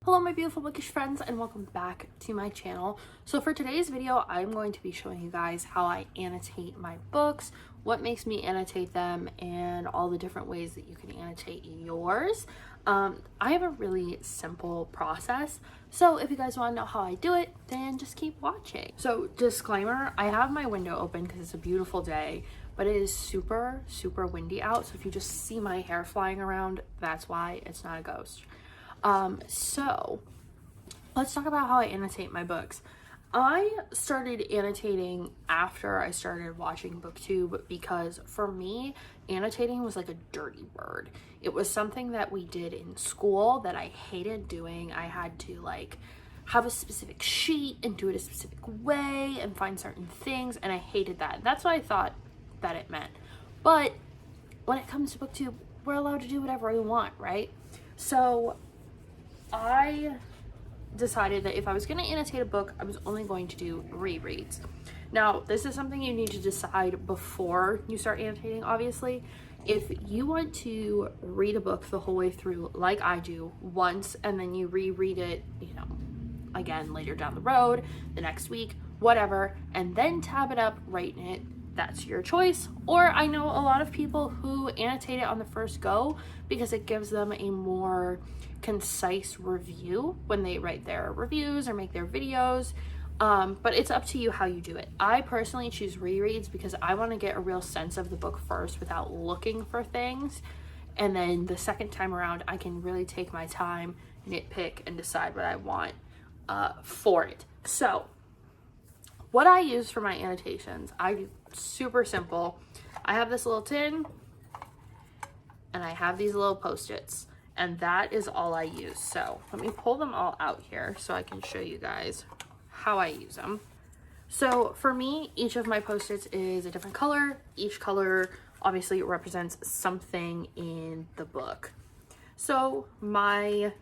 Hello my beautiful bookish friends and welcome back to my channel. So for today's video, I'm going to be showing you guys how I annotate my books, what makes me annotate them, and all the different ways that you can annotate yours. I have a really simple process, so if you guys want to know how I do it, then just keep watching. So disclaimer, I have my window open because it's a beautiful day, but it is super windy out, so if you just see my hair flying around, that's why. It's not a ghost. So let's talk about how I annotate my books. I started annotating after I started watching BookTube because for me, annotating was like a dirty word. It was something that we did in school that I hated doing. I had to like have a specific sheet and do it a specific way and find certain things, and I hated that. That's what I thought that it meant. But when it comes to BookTube, we're allowed to do whatever we want, right? So I decided that if I was going to annotate a book, I was only going to do rereads. Now, this is something you need to decide before you start annotating, obviously. If you want to read a book the whole way through, like I do, once, and then you reread it, again later down the road, the next week, whatever, and then tab it up, write in it, that's your choice. Or I know a lot of people who annotate it on the first go because it gives them a more concise review when they write their reviews or make their videos. But it's up to you how you do it. I personally choose rereads because I want to get a real sense of the book first without looking for things. And then the second time around, I can really take my time, nitpick, and decide what I want for it. So what I use for my annotations, I do super simple. I have this little tin and I have these little post-its, and that is all I use. So let me pull them all out here so I can show you guys how I use them. So for me, each of my post-its is a different color. Each color obviously represents something in the book. So my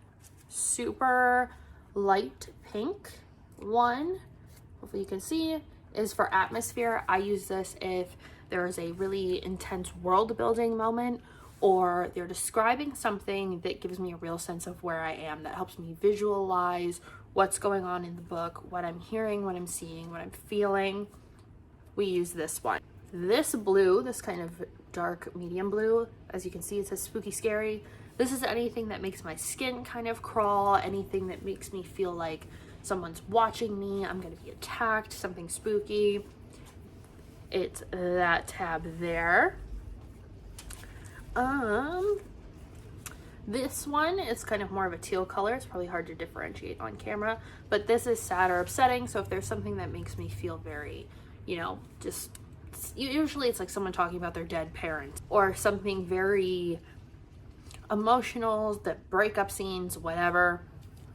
super light pink one, hopefully you can see, is for atmosphere. I use this if there is a really intense world building moment, or they're describing something that gives me a real sense of where I am, that helps me visualize what's going on in the book, what I'm hearing, what I'm seeing, what I'm feeling. We use this one. This blue, this kind of dark medium blue, as you can see, it says spooky scary. This is anything that makes my skin kind of crawl, anything that makes me feel like someone's watching me, I'm gonna be attacked, something spooky. It's that tab there. This one is kind of more of a teal color. It's probably hard to differentiate on camera, but this is sad or upsetting. So if there's something that makes me feel very, just usually it's like someone talking about their dead parent or something very emotional, that breakup scenes, whatever,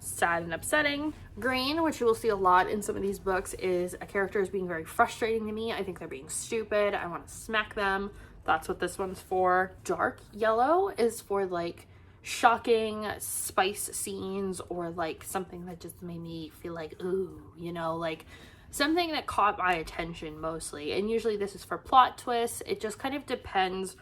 sad and upsetting. Green, which you will see a lot in some of these books, is a character is being very frustrating to me. I think they're being stupid. I want to smack them. That's what this one's for. Dark yellow is for like shocking spice scenes, or like something that just made me feel like, ooh, like something that caught my attention mostly. And usually this is for plot twists. It just kind of depends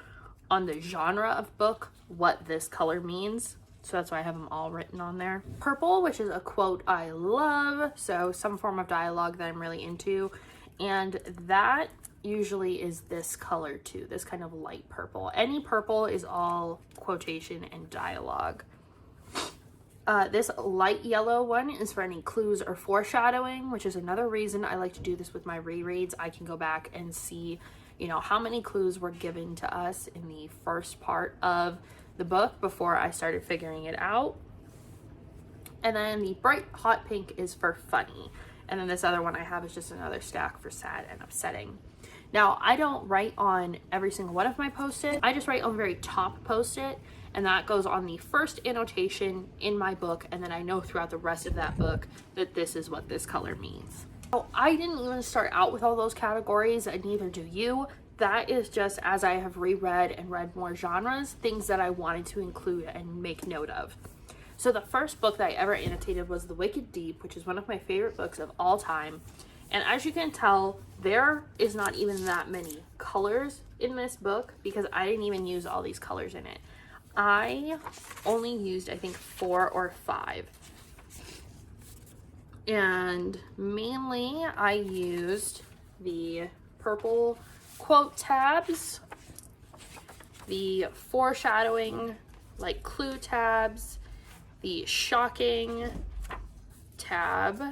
on the genre of book what this color means. So that's why I have them all written on there. Purple, which is a quote I love, so some form of dialogue that I'm really into, and that usually is this color too, this kind of light purple. Any purple is all quotation and dialogue. This light yellow one is for any clues or foreshadowing, which is another reason I like to do this with my rereads. I can go back and see, how many clues were given to us in the first part of the book before I started figuring it out. And then the bright hot pink is for funny. And then this other one I have is just another stack for sad and upsetting. Now, I don't write on every single one of my post-it. I just write on the very top post-it, and that goes on the first annotation in my book, and then I know throughout the rest of that book that this is what this color means. So I didn't even start out with all those categories, and neither do you. That is just as I have reread and read more genres, things that I wanted to include and make note of. So the first book that I ever annotated was The Wicked Deep, which is one of my favorite books of all time. And as you can tell, there is not even that many colors in this book because I didn't even use all these colors in it. I only used, I think, 4 or 5. And mainly I used the purple quote tabs, the foreshadowing like clue tabs, the shocking tab,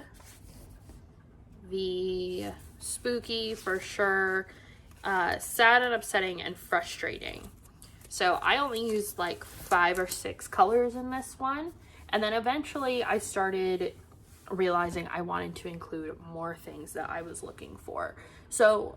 the spooky for sure, sad and upsetting and frustrating. So I only used like 5 or 6 colors in this one. And then eventually I started realizing I wanted to include more things that I was looking for. So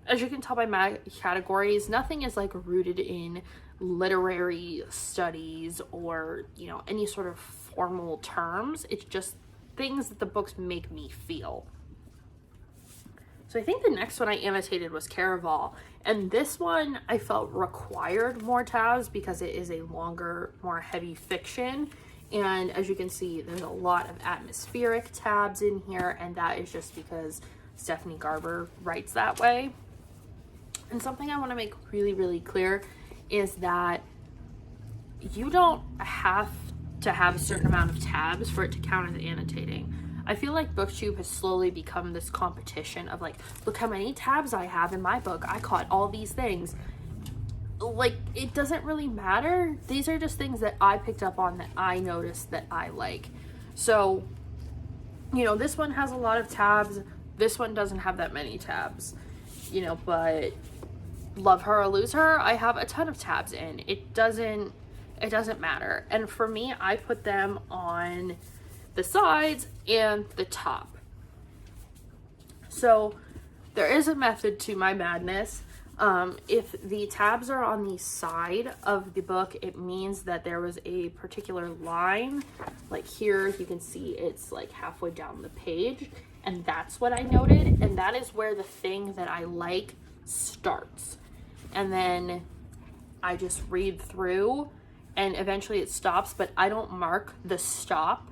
as you can tell by my categories, nothing is like rooted in literary studies or, you know, any sort of formal terms. It's just things that the books make me feel. So I think the next one I annotated was Caraval, and this one I felt required more tabs because it is a longer, more heavy fiction. And as you can see, there's a lot of atmospheric tabs in here, and that is just because Stephanie Garber writes that way. And something I want to make really, really clear is that you don't have to have a certain amount of tabs for it to count as annotating. I feel like BookTube has slowly become this competition of like, look how many tabs I have in my book. I caught all these things. Like, it doesn't really matter. These are just things that I picked up on that I noticed that I like. So, you know, this one has a lot of tabs. This one doesn't have that many tabs, you know, but Love Her or Lose Her, I have a ton of tabs in. It doesn't matter. And for me, I put them on the sides and the top. So there is a method to my madness. If the tabs are on the side of the book, it means that there was a particular line. Like here, you can see it's like halfway down the page, and that's what I noted. And that is where the thing that I like starts. And then I just read through, and eventually it stops, but I don't mark the stop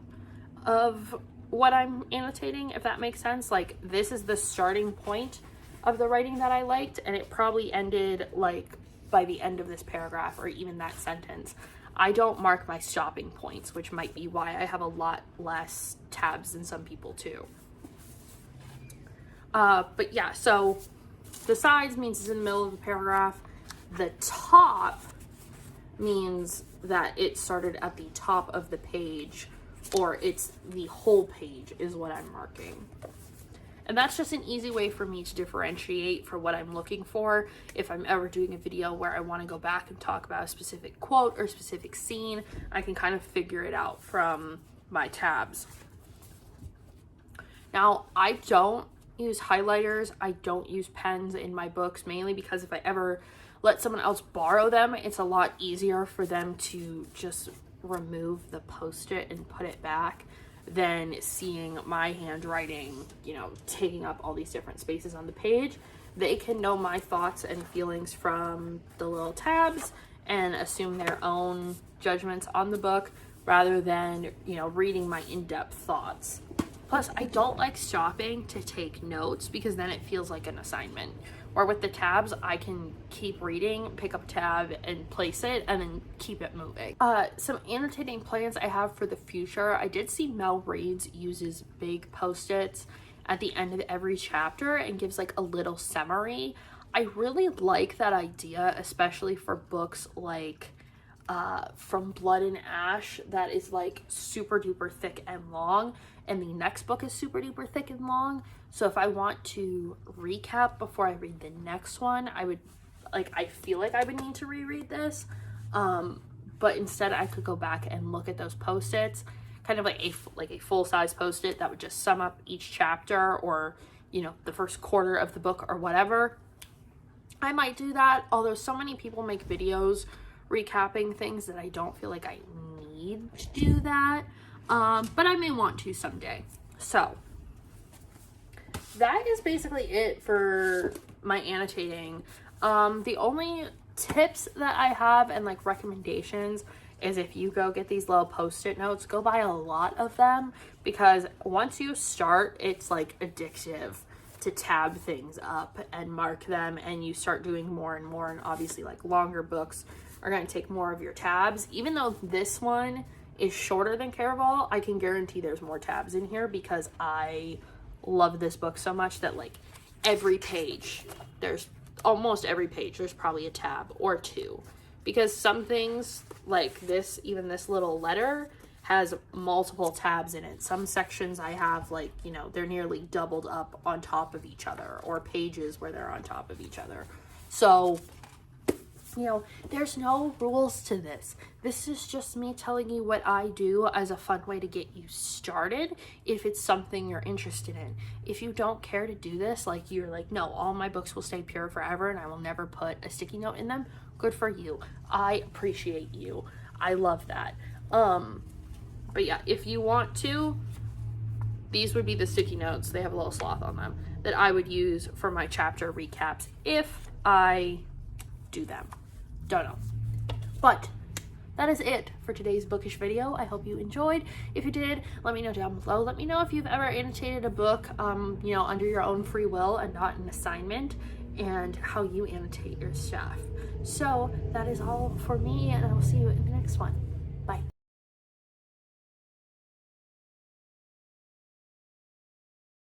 of what I'm annotating, if that makes sense. Like, this is the starting point of the writing that I liked, and it probably ended like by the end of this paragraph or even that sentence. I don't mark my stopping points, which might be why I have a lot less tabs than some people too. But yeah, so the sides means it's in the middle of the paragraph. The top means that it started at the top of the page, or it's the whole page is what I'm marking. And that's just an easy way for me to differentiate for what I'm looking for. If I'm ever doing a video where I want to go back and talk about a specific quote or specific scene, I can kind of figure it out from my tabs. Now, I don't use highlighters. I don't use pens in my books, mainly because if I ever let someone else borrow them, it's a lot easier for them to just remove the post-it and put it back than seeing my handwriting, you know, taking up all these different spaces on the page. They can know my thoughts and feelings from the little tabs and assume their own judgments on the book rather than, you know, reading my in-depth thoughts. Plus, I don't like stopping to take notes because then it feels like an assignment. Or with the tabs, I can keep reading, pick up a tab and place it and then keep it moving. Some annotating plans I have for the future. I did see Mel Reed's uses big post-its at the end of every chapter and gives like a little summary. I really like that idea, especially for books like From Blood and Ash that is like super duper thick and long, and the next book is super duper thick and long. So if I want to recap before I read the next one, I feel like I would need to reread this. But instead I could go back and look at those post-its, kind of like a full-size post-it that would just sum up each chapter or, you know, the first quarter of the book or whatever. I might do that, although so many people make videos recapping things that I don't feel like I need to do that. But I may want to someday. So that is basically it for my annotating. The only tips that I have and like recommendations is if you go get these little post-it notes, go buy a lot of them, because once you start, it's like addictive to tab things up and mark them, and you start doing more and more, and obviously like longer books are going to take more of your tabs. Even though this one is shorter than Caraval, I can guarantee there's more tabs in here, because I love this book so much that like every page, almost every page, there's probably a tab or two. Because some things like this, even this little letter, has multiple tabs in it. Some sections I have like, you know, they're nearly doubled up on top of each other, or pages where they're on top of each other. So, you know, there's no rules to this. This is just me telling you what I do as a fun way to get you started if it's something you're interested in. If you don't care to do this, like you're like, no, all my books will stay pure forever and I will never put a sticky note in them, good for you. I appreciate you. I love that. But yeah, if you want to, these would be the sticky notes. They have a little sloth on them that I would use for my chapter recaps if I do them. Don't know. But that is it for today's bookish video. I hope you enjoyed. If you did, let me know down below. Let me know if you've ever annotated a book, you know, under your own free will and not an assignment, and how you annotate your stuff. So that is all for me, and I will see you in the next one.